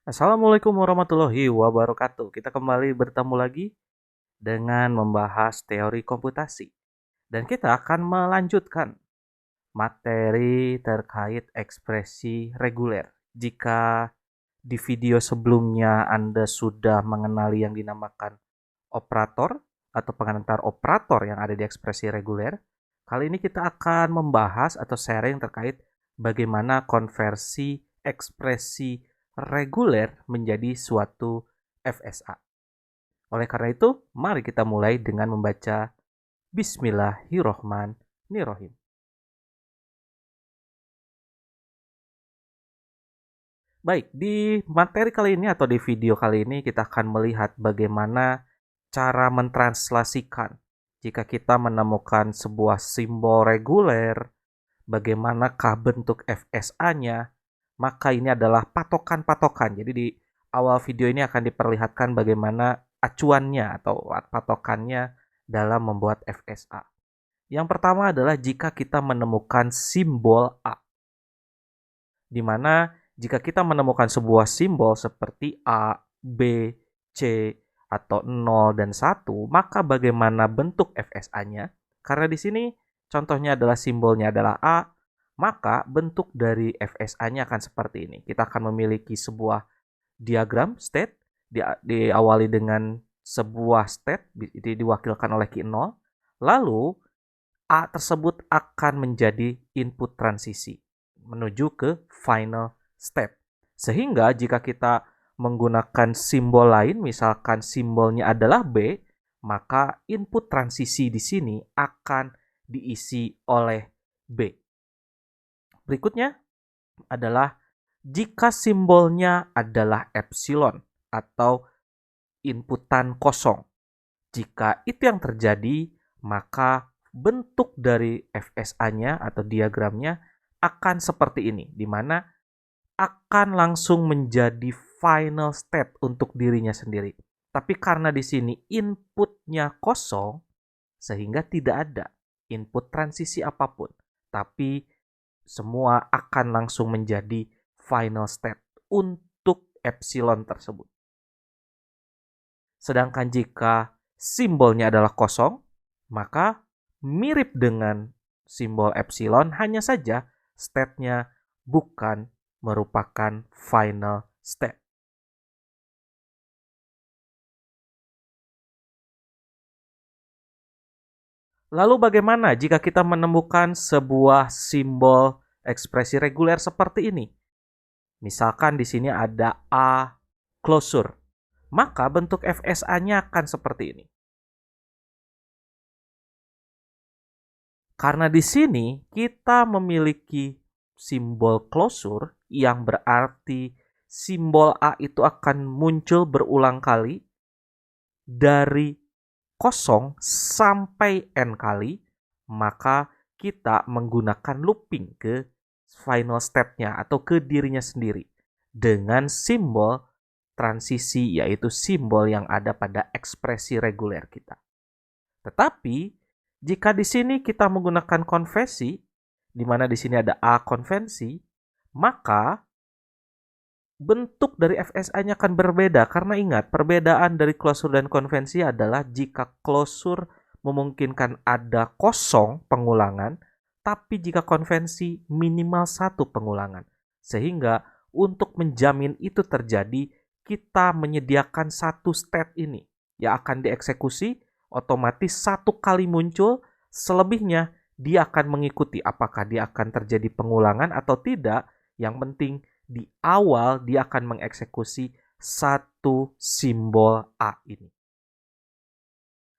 Assalamualaikum warahmatullahi wabarakatuh. Kita kembali bertemu lagi dengan membahas teori komputasi. Dan kita akan melanjutkan materi terkait ekspresi reguler. Jika di video sebelumnya Anda sudah mengenali yang dinamakan operator atau pengantar operator yang ada di ekspresi reguler, kali ini kita akan membahas atau sharing terkait bagaimana konversi ekspresi reguler menjadi suatu FSA. Oleh karena itu, mari kita mulai dengan membaca Bismillahirrohmanirrohim. Baik, di materi kali ini atau di video kali ini kita akan melihat bagaimana cara mentranslasikan jika kita menemukan sebuah simbol reguler, bagaimanakah bentuk FSA-nya, maka ini adalah patokan-patokan. Jadi di awal video ini akan diperlihatkan bagaimana acuannya atau patokannya dalam membuat FSA. Yang pertama adalah jika kita menemukan simbol A, di mana jika kita menemukan sebuah simbol seperti A, B, C, atau 0 dan 1, maka bagaimana bentuk FSA-nya? Karena di sini contohnya adalah simbolnya adalah A, maka bentuk dari FSA-nya akan seperti ini. Kita akan memiliki sebuah diagram state, diawali dengan sebuah state, diwakilkan oleh key 0, lalu A tersebut akan menjadi input transisi menuju ke final step. Sehingga jika kita menggunakan simbol lain, misalkan simbolnya adalah B, maka input transisi di sini akan diisi oleh B. Berikutnya adalah jika simbolnya adalah epsilon atau inputan kosong. Jika itu yang terjadi, maka bentuk dari FSA-nya atau diagramnya akan seperti ini, di mana akan langsung menjadi final state untuk dirinya sendiri. Tapi karena di sini inputnya kosong, sehingga tidak ada input transisi apapun. Tapi semua akan langsung menjadi final state untuk epsilon tersebut. Sedangkan jika simbolnya adalah kosong, maka mirip dengan simbol epsilon, hanya saja state-nya bukan merupakan final state. Lalu bagaimana jika kita menemukan sebuah simbol ekspresi reguler seperti ini? Misalkan di sini ada A closure, maka bentuk FSA-nya akan seperti ini. Karena di sini kita memiliki simbol closure yang berarti simbol A itu akan muncul berulang kali dari 0 sampai n kali, maka kita menggunakan looping ke final state-nya atau ke dirinya sendiri dengan simbol transisi, yaitu simbol yang ada pada ekspresi reguler kita. Tetapi jika di sini kita menggunakan konvensi, di mana di sini ada A konvensi, maka bentuk dari FSA-nya akan berbeda. Karena ingat, perbedaan dari closure dan konvensi adalah jika closure memungkinkan ada 0 pengulangan, tapi jika konvensi minimal 1 pengulangan. Sehingga untuk menjamin itu terjadi, kita menyediakan satu state ini yang akan dieksekusi, otomatis 1 kali muncul, selebihnya dia akan mengikuti apakah dia akan terjadi pengulangan atau tidak. Yang penting di awal dia akan mengeksekusi satu simbol A ini.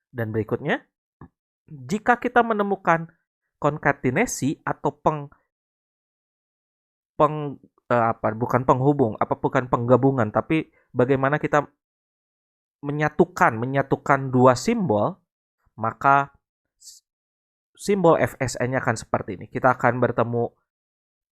Dan berikutnya, jika kita menemukan konkatenasi atau bukan penghubung, bukan penggabungan, tapi bagaimana kita menyatukan dua simbol, maka simbol FSA-nya akan seperti ini. Kita akan bertemu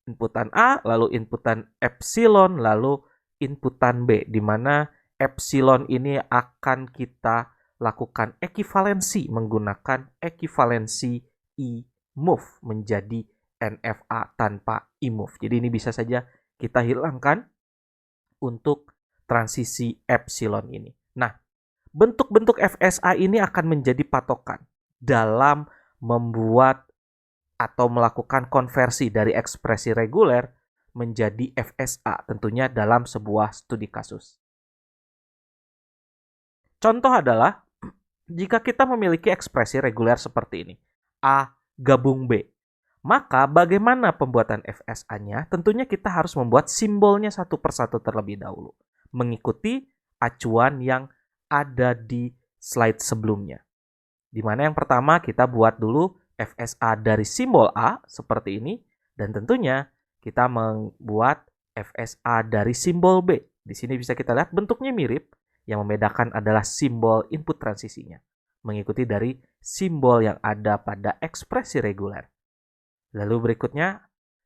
inputan A, lalu inputan epsilon, lalu inputan B, di mana epsilon ini akan kita lakukan ekivalensi menggunakan ekivalensi e-move menjadi NFA tanpa e-move. Jadi ini bisa saja kita hilangkan untuk transisi epsilon ini. Nah, bentuk-bentuk FSA ini akan menjadi patokan dalam membuat atau melakukan konversi dari ekspresi reguler menjadi FSA, tentunya dalam sebuah studi kasus. Contoh adalah jika kita memiliki ekspresi reguler seperti ini, A gabung B, maka bagaimana pembuatan FSA-nya? Tentunya kita harus membuat simbolnya satu persatu terlebih dahulu, mengikuti acuan yang ada di slide sebelumnya. Di mana yang pertama kita buat dulu FSA dari simbol A seperti ini, dan tentunya kita membuat FSA dari simbol B. Di sini bisa kita lihat bentuknya mirip, yang membedakan adalah simbol input transisinya, mengikuti dari simbol yang ada pada ekspresi reguler. Lalu berikutnya,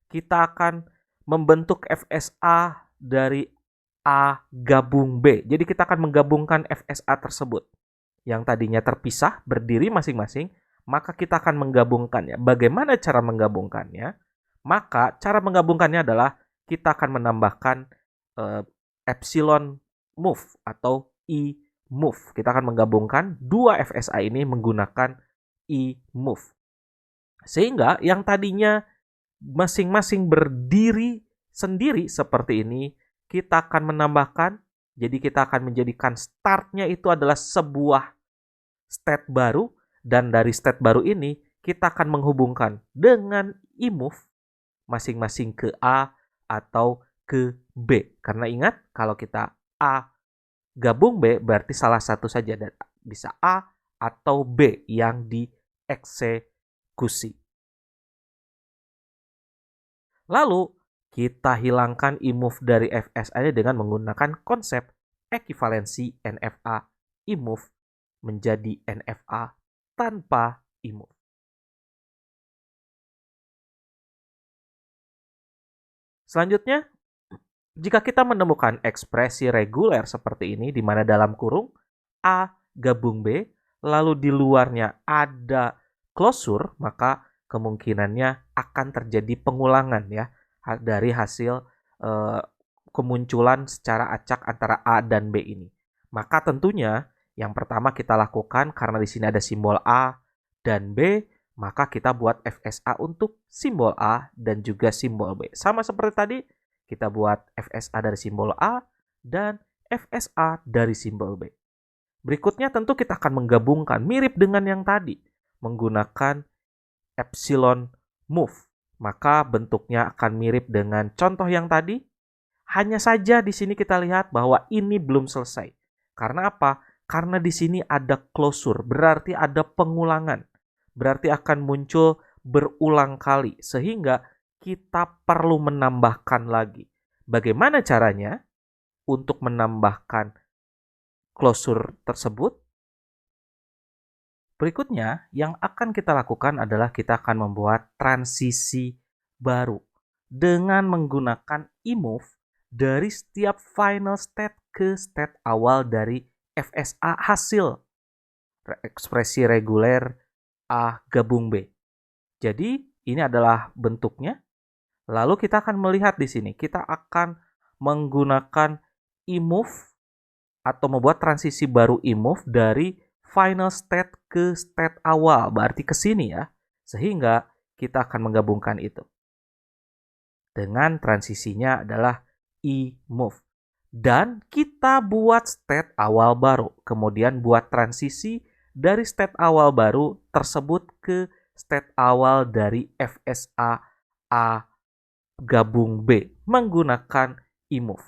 kita akan membentuk FSA dari A gabung B. Jadi kita akan menggabungkan FSA tersebut. Yang tadinya terpisah, berdiri masing-masing, maka kita akan menggabungkannya. Bagaimana cara menggabungkannya? Maka cara menggabungkannya adalah kita akan menambahkan epsilon move atau I move. Kita akan menggabungkan dua FSA ini menggunakan I move. Sehingga yang tadinya masing-masing berdiri sendiri seperti ini, kita akan menambahkan, jadi kita akan menjadikan startnya itu adalah sebuah state baru, dan dari state baru ini kita akan menghubungkan dengan I move masing-masing ke A atau ke B. Karena ingat, kalau kita A gabung B berarti salah satu saja, dan bisa A atau B yang dieksekusi. Lalu kita hilangkan I move dari FSA dengan menggunakan konsep ekivalensi NFA I move menjadi NFA tanpa I move. Selanjutnya, jika kita menemukan ekspresi reguler seperti ini, di mana dalam kurung A gabung B, lalu di luarnya ada closure, maka kemungkinannya akan terjadi pengulangan ya dari hasil kemunculan secara acak antara A dan B ini. Maka tentunya yang pertama kita lakukan, karena di sini ada simbol A dan B, maka kita buat FSA untuk simbol A dan juga simbol B. Sama seperti tadi, kita buat FSA dari simbol A dan FSA dari simbol B. Berikutnya tentu kita akan menggabungkan mirip dengan yang tadi, menggunakan epsilon move. Maka bentuknya akan mirip dengan contoh yang tadi. Hanya saja di sini kita lihat bahwa ini belum selesai. Karena apa? Karena di sini ada closure, berarti ada pengulangan. Berarti akan muncul berulang kali, sehingga kita perlu menambahkan lagi. Bagaimana caranya untuk menambahkan closure tersebut? Berikutnya, yang akan kita lakukan adalah kita akan membuat transisi baru dengan menggunakan I move dari setiap final state ke state awal dari FSA hasil ekspresi reguler A gabung B. Jadi, ini adalah bentuknya. Lalu kita akan melihat di sini, kita akan menggunakan I move atau membuat transisi baru I move dari final state ke state awal, berarti ke sini ya. Sehingga kita akan menggabungkan itu. Dengan transisinya adalah I move. Dan kita buat state awal baru. Kemudian buat transisi dari state awal baru tersebut ke state awal dari FSA A gabung B menggunakan I move.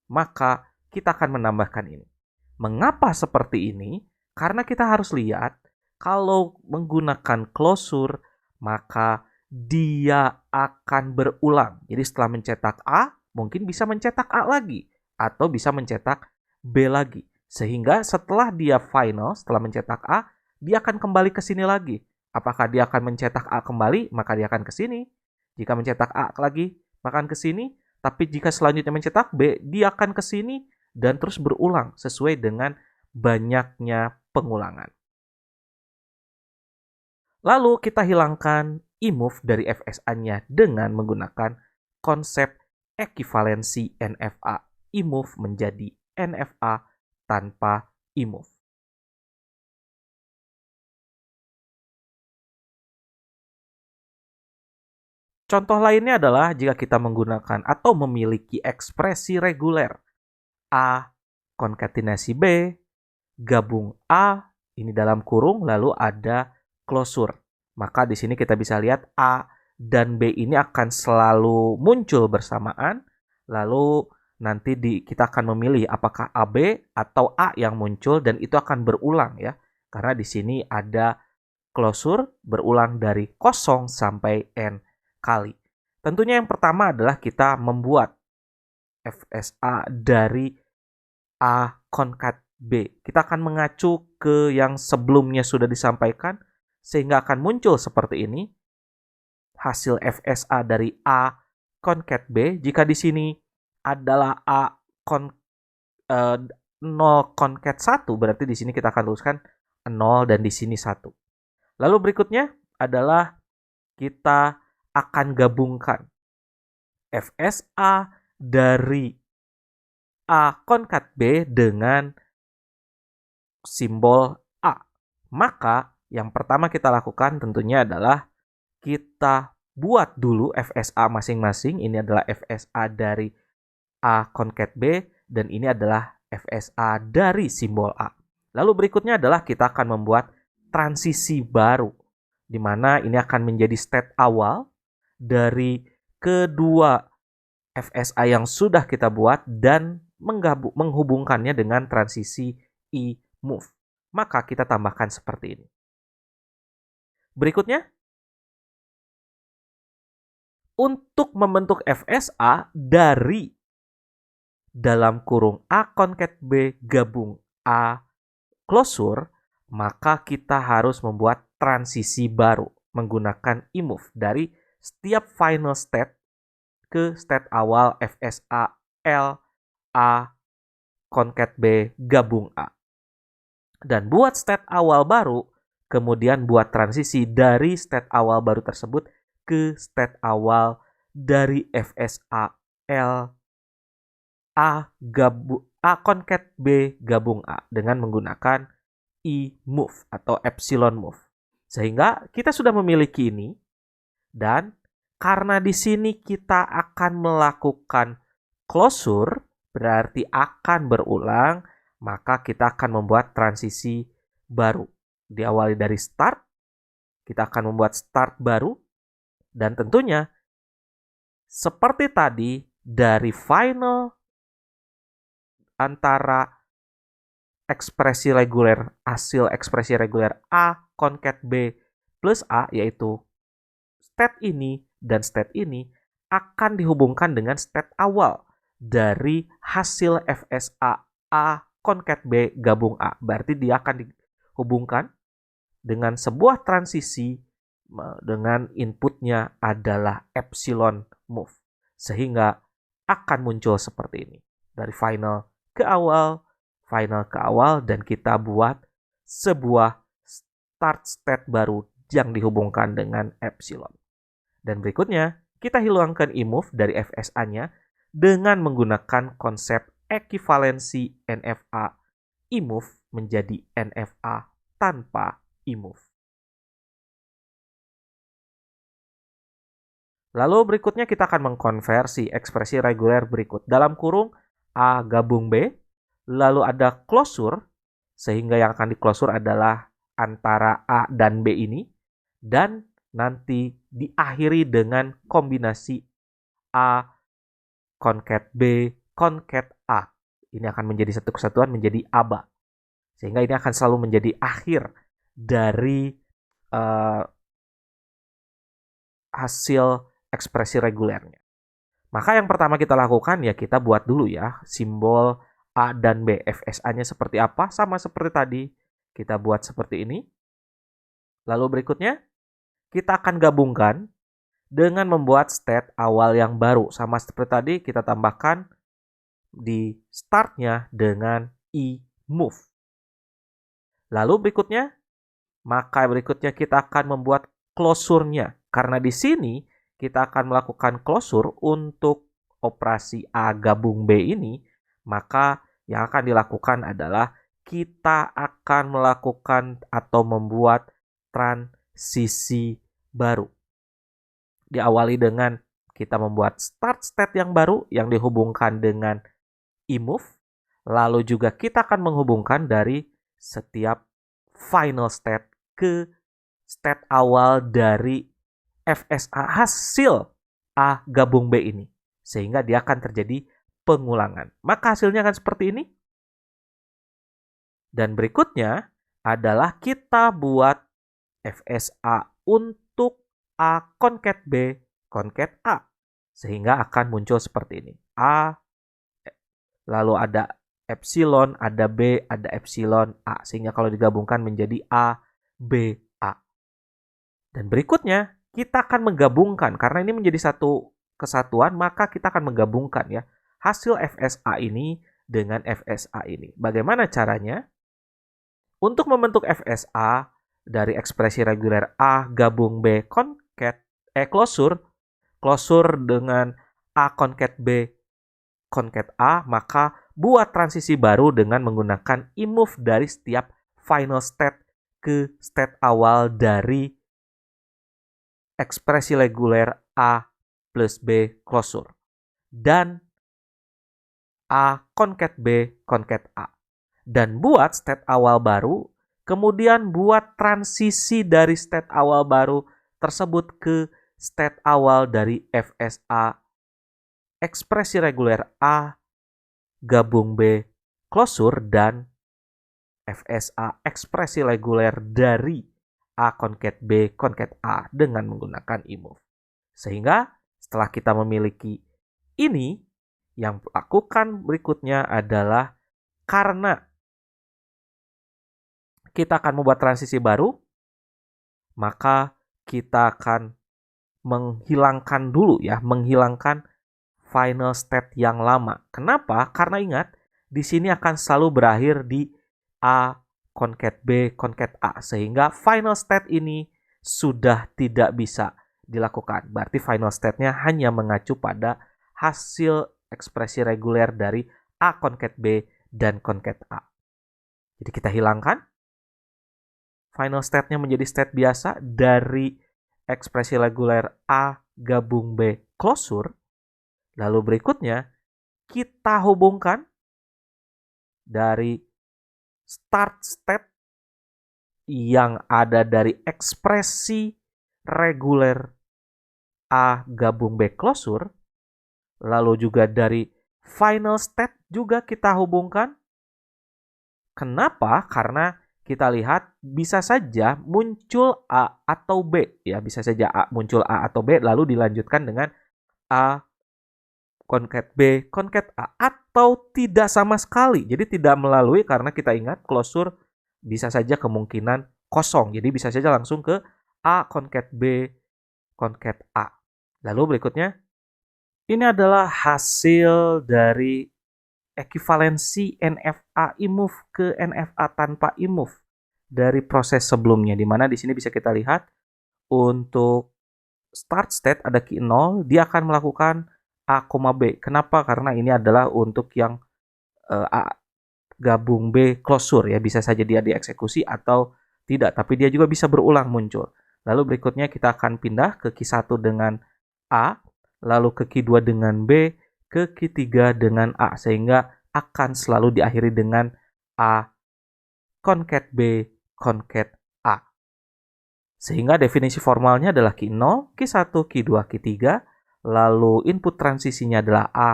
Maka kita akan menambahkan ini. Mengapa seperti ini? Karena kita harus lihat, kalau menggunakan closure, maka dia akan berulang. Jadi setelah mencetak A, mungkin bisa mencetak A lagi, atau bisa mencetak B lagi. Sehingga setelah dia final, setelah mencetak A, dia akan kembali ke sini lagi. Apakah dia akan mencetak A kembali, maka dia akan ke sini. Jika mencetak A lagi, maka akan ke sini. Tapi jika selanjutnya mencetak B, dia akan ke sini dan terus berulang sesuai dengan banyaknya pengulangan. Lalu kita hilangkan I move dari FSA-nya dengan menggunakan konsep ekivalensi NFA I move menjadi NFA tanpa e-move. Contoh lainnya adalah jika kita menggunakan atau memiliki ekspresi reguler A konkatenasi B, gabung A, ini dalam kurung, lalu ada closure. Maka di sini kita bisa lihat A dan B ini akan selalu muncul bersamaan, lalu nanti kita akan memilih apakah AB atau A yang muncul, dan itu akan berulang ya. Karena di sini ada closure berulang dari 0 sampai N kali. Tentunya yang pertama adalah kita membuat FSA dari A konkat B. Kita akan mengacu ke yang sebelumnya sudah disampaikan sehingga akan muncul seperti ini. Hasil FSA dari A konkat B, jika di sini adalah 0 konkat 1, berarti di sini kita akan tuliskan 0 dan di sini 1. Lalu berikutnya adalah kita akan gabungkan FSA dari A konkat B dengan simbol A. Maka yang pertama kita lakukan tentunya adalah kita buat dulu FSA masing-masing. Ini adalah FSA dari A konkat B dan ini adalah FSA dari simbol A. Lalu berikutnya adalah kita akan membuat transisi baru, di mana ini akan menjadi state awal dari kedua FSA yang sudah kita buat dan menghubungkannya dengan transisi e-move. Maka kita tambahkan seperti ini. Berikutnya, untuk membentuk FSA dari dalam kurung A konkat B gabung A closure, maka kita harus membuat transisi baru menggunakan e-move dari setiap final state ke state awal FSA L A konkat B gabung A. Dan buat state awal baru, kemudian buat transisi dari state awal baru tersebut ke state awal dari FSA L A konkat B gabung A dengan menggunakan e-move atau epsilon move. Sehingga kita sudah memiliki ini, dan karena di sini kita akan melakukan closure, berarti akan berulang, maka kita akan membuat transisi baru. Diawali dari start, kita akan membuat start baru, dan tentunya seperti tadi dari final antara ekspresi reguler, hasil ekspresi reguler A konkat B plus A, yaitu state ini dan state ini akan dihubungkan dengan state awal dari hasil FSA A konkat B gabung A. Berarti dia akan dihubungkan dengan sebuah transisi dengan inputnya adalah epsilon move. Sehingga akan muncul seperti ini. Dari final ke awal, dan kita buat sebuah start state baru yang dihubungkan dengan epsilon. Dan berikutnya, kita hilangkan e-move dari FSA-nya dengan menggunakan konsep ekivalensi NFA e-move menjadi NFA tanpa e-move. Lalu berikutnya kita akan mengkonversi ekspresi reguler berikut. Dalam kurung A gabung B, lalu ada closure, sehingga yang akan di-closure adalah antara A dan B ini, dan nanti diakhiri dengan kombinasi A konkat B konkat A. Ini akan menjadi satu kesatuan menjadi ABA. Sehingga ini akan selalu menjadi akhir dari hasil ekspresi regulernya. Maka yang pertama kita lakukan ya kita buat dulu ya simbol A dan B. FSA-nya seperti apa? Sama seperti tadi. Kita buat seperti ini. Lalu berikutnya kita akan gabungkan dengan membuat state awal yang baru. Sama seperti tadi kita tambahkan di startnya dengan e-move. Lalu berikutnya kita akan membuat closure-nya. Karena di sini kita akan melakukan closure untuk operasi A gabung B ini, maka Yang akan dilakukan adalah kita akan melakukan atau membuat transisi baru. Diawali dengan kita membuat start state yang baru yang dihubungkan dengan imove. Lalu juga kita akan menghubungkan dari setiap final state ke state awal dari FSA hasil A gabung B ini. Sehingga dia akan terjadi pengulangan. Maka hasilnya akan seperti ini. Dan berikutnya adalah kita buat FSA untuk A concat B, concat A. Sehingga akan muncul seperti ini. A, lalu ada epsilon, ada B, ada epsilon A. Sehingga kalau digabungkan menjadi A, B, A. Dan berikutnya kita akan menggabungkan. Karena ini menjadi satu kesatuan, maka kita akan menggabungkan ya hasil FSA ini dengan FSA ini. Bagaimana caranya? Untuk membentuk FSA dari ekspresi reguler A gabung B concat closure dengan A concat B concat A, maka buat transisi baru dengan menggunakan imove dari setiap final state ke state awal dari ekspresi reguler A plus B closure dan A concat B concat A. Dan buat state awal baru, kemudian buat transisi dari state awal baru tersebut ke state awal dari FSA ekspresi reguler A gabung B closure dan FSA ekspresi reguler dari A concat B concat A dengan menggunakan imove. Sehingga setelah kita memiliki ini, yang lakukan berikutnya adalah karena kita akan membuat transisi baru, maka kita akan menghilangkan final state yang lama. Kenapa? Karena ingat, di sini akan selalu berakhir di A concat B concat A, sehingga final state ini sudah tidak bisa dilakukan. Berarti final state-nya hanya mengacu pada hasil ekspresi reguler dari A concat B dan concat A. Jadi kita hilangkan final state-nya menjadi state biasa dari ekspresi reguler A gabung B closure. Lalu berikutnya kita hubungkan dari start state yang ada dari ekspresi reguler A gabung B closure. Lalu juga dari final state juga kita hubungkan. Kenapa? Karena kita lihat bisa saja muncul A atau B. Ya, bisa saja muncul A atau B lalu dilanjutkan dengan A concat B concat A atau tidak sama sekali. Jadi tidak melalui karena kita ingat closure bisa saja kemungkinan kosong. Jadi bisa saja langsung ke A concat B concat A. Lalu berikutnya ini adalah hasil dari ekuivalensi NFA imove ke NFA tanpa imove dari proses sebelumnya, di mana di sini bisa kita lihat untuk start state ada key 0, dia akan melakukan A, B. Kenapa? Karena ini adalah untuk yang A gabung B closure ya, bisa saja dia dieksekusi atau tidak, tapi dia juga bisa berulang muncul. Lalu berikutnya kita akan pindah ke key 1 dengan A, lalu ke key 2 dengan B, ke key 3 dengan A, sehingga akan selalu diakhiri dengan A concat B concat A. Sehingga definisi formalnya adalah key 0, key 1, key 2, key 3, lalu input transisinya adalah A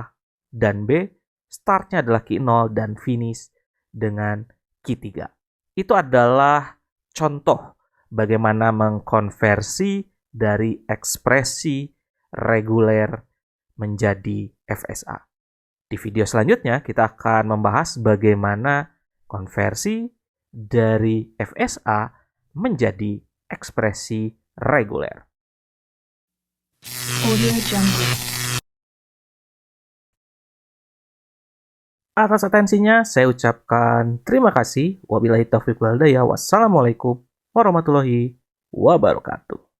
dan B, startnya adalah key 0 dan finish dengan key 3. Itu adalah contoh bagaimana mengkonversi dari ekspresi reguler menjadi FSA. Di video selanjutnya kita akan membahas bagaimana konversi dari FSA menjadi ekspresi reguler. Atas atensinya saya ucapkan terima kasih. Wabillahi taufiq wal hidayah. Wassalamualaikum warahmatullahi wabarakatuh.